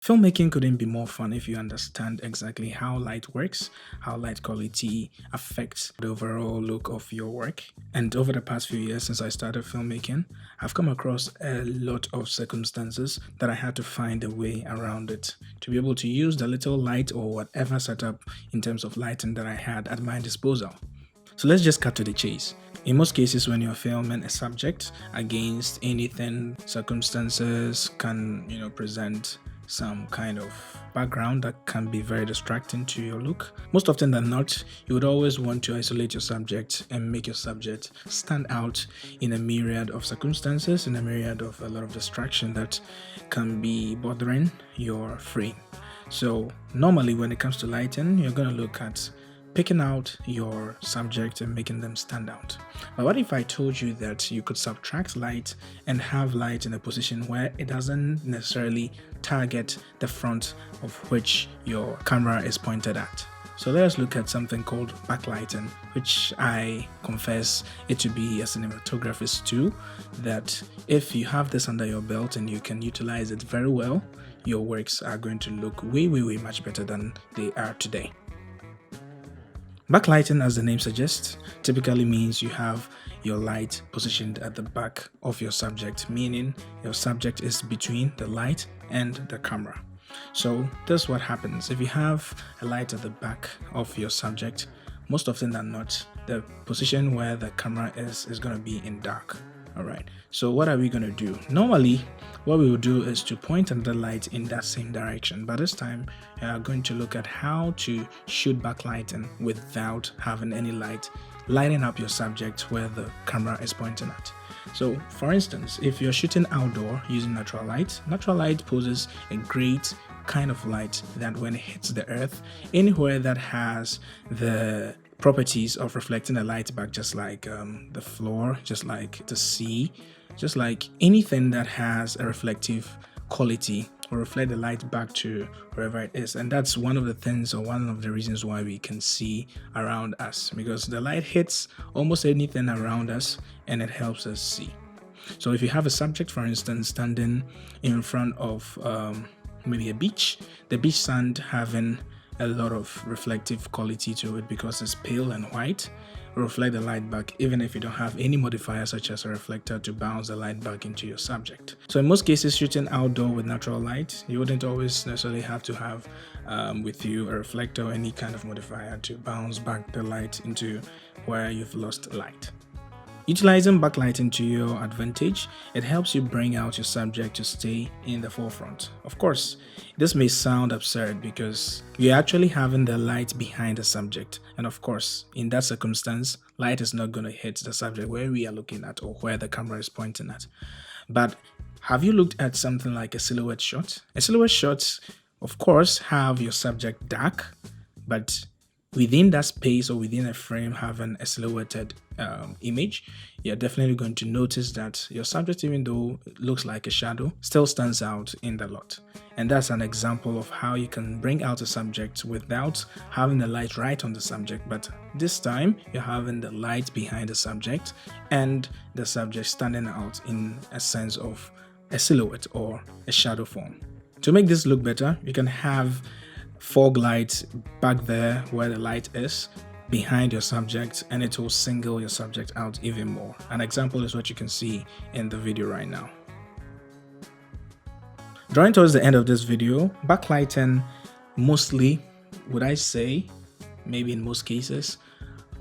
Filmmaking couldn't be more fun if you understand exactly how light works, how light quality affects the overall look of your work. And over the past few years since I started filmmaking, I've come across a lot of circumstances that I had to find a way around it to be able to use the little light or whatever setup in terms of lighting that I had at my disposal. So let's just cut to the chase. In most cases, when you're filming a subject against anything, circumstances can, present some kind of background that can be very distracting to your look. Most often than not, you would always want to isolate your subject and make your subject stand out in a myriad of circumstances, in a myriad of a lot of distraction that can be bothering your frame. So normally when it comes to lighting, you're going to look at picking out your subject and making them stand out. But what if I told you that you could subtract light and have light in a position where it doesn't necessarily target the front of which your camera is pointed at? So let us look at something called backlighting, which I confess it to be a cinematographer's tool that if you have this under your belt and you can utilize it very well, your works are going to look way much better than they are today. Backlighting, as the name suggests, typically means you have your light positioned at the back of your subject, meaning your subject is between the light and the camera. So this is what happens. If you have a light at the back of your subject, most often than not, the position where the camera is going to be in dark. Alright, so what are we going to do? Normally, what we will do is to point another light in that same direction, but this time we are going to look at how to shoot backlighting without having any light lighting up your subject where the camera is pointing at. So for instance, if you're shooting outdoor using natural light poses a great kind of light that when it hits the earth, anywhere that has the properties of reflecting the light back, just like the floor, just like the sea, just like anything that has a reflective quality will reflect the light back to wherever it is. And that's one of the things, or one of the reasons why we can see around us, because the light hits almost anything around us and it helps us see. So if you have a subject, for instance, standing in front of maybe a beach, the beach sand having a lot of reflective quality to it because it's pale and white, will reflect the light back even if you don't have any modifier such as a reflector to bounce the light back into your subject. So in most cases, shooting outdoor with natural light, you wouldn't always necessarily have to have with you a reflector or any kind of modifier to bounce back the light into where you've lost light. Utilizing backlighting to your advantage, it helps you bring out your subject to stay in the forefront. Of course, this may sound absurd because you're actually having the light behind the subject. And of course, in that circumstance, light is not going to hit the subject where we are looking at or where the camera is pointing at. But have you looked at something like a silhouette shot? A silhouette shot, of course, have your subject dark, but within that space or within a frame having a silhouetted image, you're definitely going to notice that your subject, even though it looks like a shadow, still stands out in the lot. And that's an example of how you can bring out a subject without having the light right on the subject, but this time you're having the light behind the subject and the subject standing out in a sense of a silhouette or a shadow form. To make this look better, you can have fog light back there where the light is behind your subject, and it will single your subject out even more. An example is what you can see in the video right now. Drawing towards the end of this video, backlighting mostly, would I say, maybe in most cases,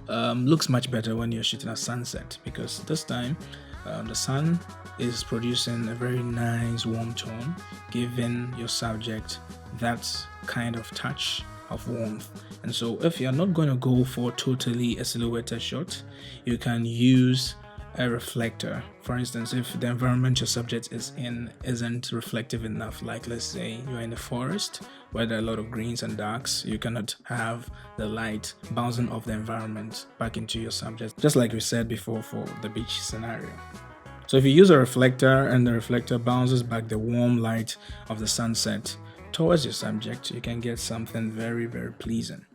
looks much better when you're shooting at sunset, because this time the sun is producing a very nice warm tone, giving your subject that kind of touch of warmth. And so if you're not going to go for totally a silhouetted shot, you can use a reflector. For instance, if the environment your subject is in isn't reflective enough, like let's say you're in a forest where there are a lot of greens and darks, you cannot have the light bouncing off the environment back into your subject, just like we said before for the beach scenario. So if you use a reflector and the reflector bounces back the warm light of the sunset towards your subject, you can get something very pleasing.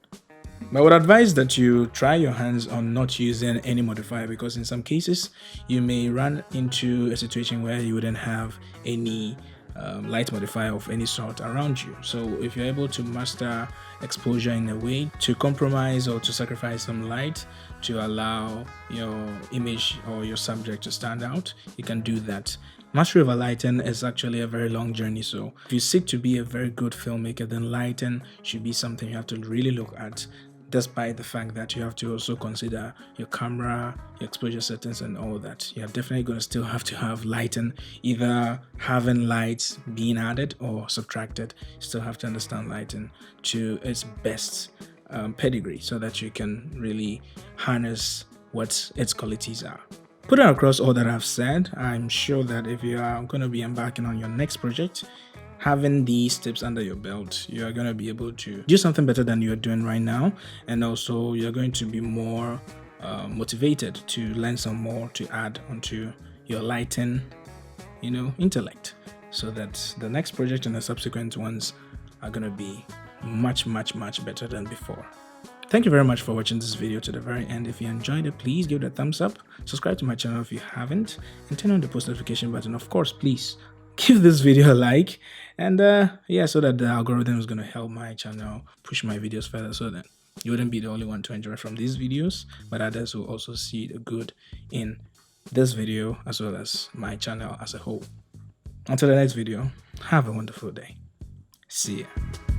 But I would advise that you try your hands on not using any modifier, because in some cases you may run into a situation where you wouldn't have any light modifier of any sort around you. So if you're able to master exposure in a way to compromise or to sacrifice some light to allow your image or your subject to stand out, you can do that. Mastery over lighting is actually a very long journey, so if you seek to be a very good filmmaker, then lighting should be something you have to really look at, despite the fact that you have to also consider your camera, your exposure settings and all that. You're definitely going to still have to have lighting, either having lights being added or subtracted. You still have to understand lighting to its best pedigree so that you can really harness what its qualities are. Putting across all that I've said, I'm sure that if you are going to be embarking on your next project, having these tips under your belt, you are going to be able to do something better than you're doing right now, and also you're going to be more motivated to learn some more to add onto your lighting, intellect, so that the next project and the subsequent ones are going to be much better than before. Thank you very much for watching this video to the very end. If you enjoyed it, please give it a thumbs up, subscribe to my channel if you haven't, and turn on the post notification button. Of course, please give this video a like, and so that the algorithm is going to help my channel push my videos further, so that you wouldn't be the only one to enjoy from these videos, but others will also see the good in this video as well as my channel as a whole. Until the next video, have a wonderful day. See ya.